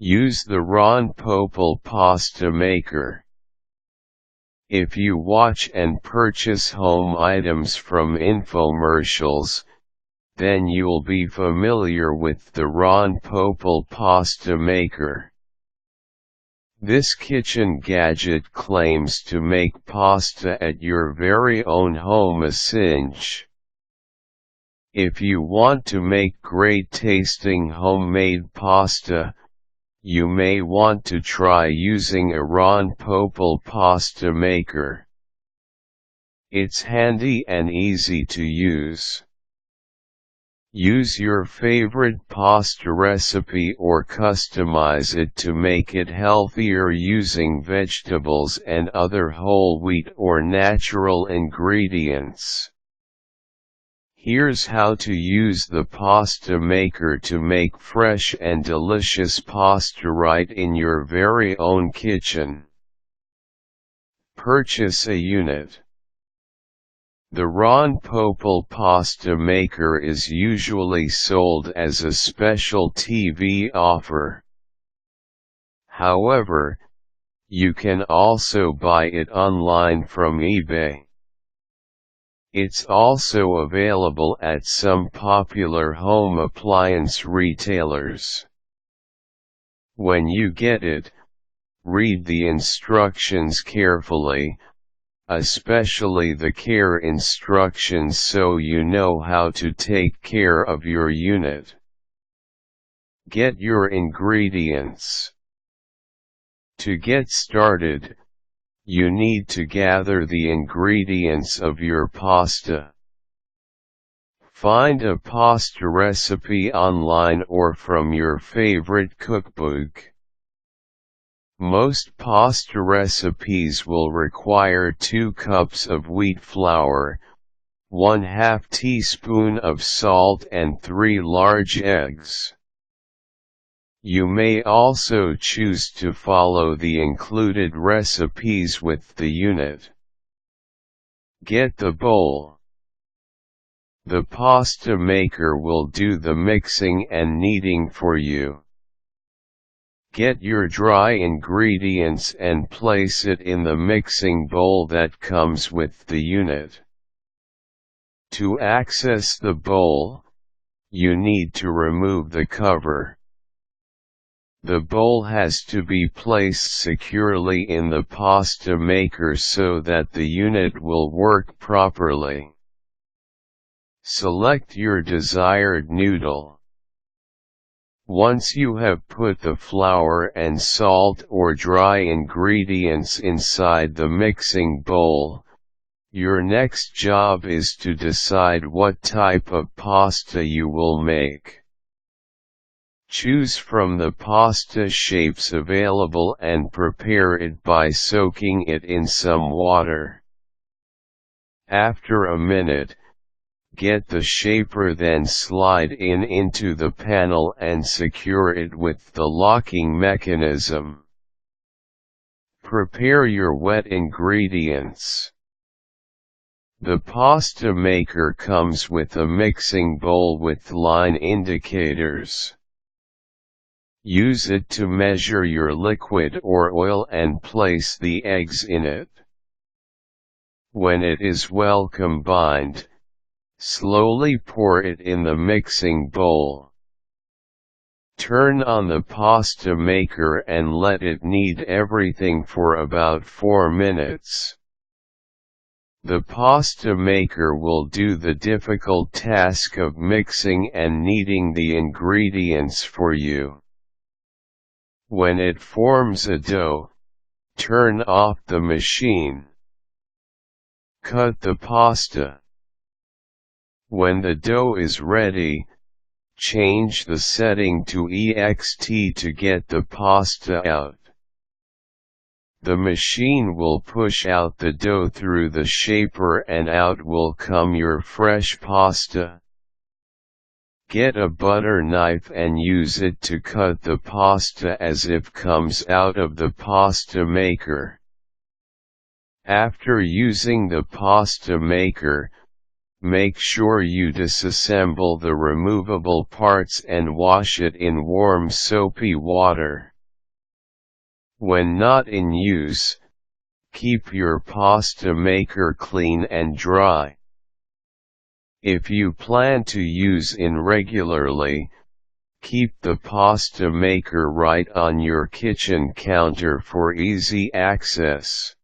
Use the Ron Popeil Pasta Maker. If you watch and purchase home items from infomercials, then you'll be familiar with the Ron Popeil Pasta Maker. This kitchen gadget claims to make pasta at your very own home a cinch. If you want to make great tasting homemade pasta, you may want to try using a Ron Popeil Pasta Maker. It's handy and easy to use. Use your favorite pasta recipe or customize it to make it healthier using vegetables and other whole wheat or natural ingredients. Here's how to use the pasta maker to make fresh and delicious pasta right in your very own kitchen. Purchase a unit. The Ron Popeil Pasta Maker is usually sold as a special TV offer. However, you can also buy it online from eBay. It's also available at some popular home appliance retailers. When you get it, read the instructions carefully, especially the care instructions, so you know how to take care of your unit. Get your ingredients. To get started, you need to gather the ingredients of your pasta. Find a pasta recipe online or from your favorite cookbook. Most pasta recipes will require 2 cups of wheat flour, 1/2 teaspoon of salt and 3 large eggs. You may also choose to follow the included recipes with the unit. Get the bowl. The pasta maker will do the mixing and kneading for you. Get your dry ingredients and place it in the mixing bowl that comes with the unit. To access the bowl, you need to remove the cover. The bowl has to be placed securely in the pasta maker so that the unit will work properly. Select your desired noodle. Once you have put the flour and salt or dry ingredients inside the mixing bowl, your next job is to decide what type of pasta you will make. Choose from the pasta shapes available and prepare it by soaking it in some water. After a minute, get the shaper, then slide into the panel and secure it with the locking mechanism. Prepare your wet ingredients. The pasta maker comes with a mixing bowl with line indicators. Use it to measure your liquid or oil and place the eggs in it. When it is well combined, slowly pour it in the mixing bowl. Turn on the pasta maker and let it knead everything for about 4 minutes. The pasta maker will do the difficult task of mixing and kneading the ingredients for you. When it forms a dough, turn off the machine. Cut the pasta. When the dough is ready, change the setting to EXT to get the pasta out. The machine will push out the dough through the shaper and out will come your fresh pasta. Get a butter knife and use it to cut the pasta as it comes out of the pasta maker. After using the pasta maker, make sure you disassemble the removable parts and wash it in warm soapy water. When not in use, keep your pasta maker clean and dry. If you plan to use it regularly, keep the pasta maker right on your kitchen counter for easy access.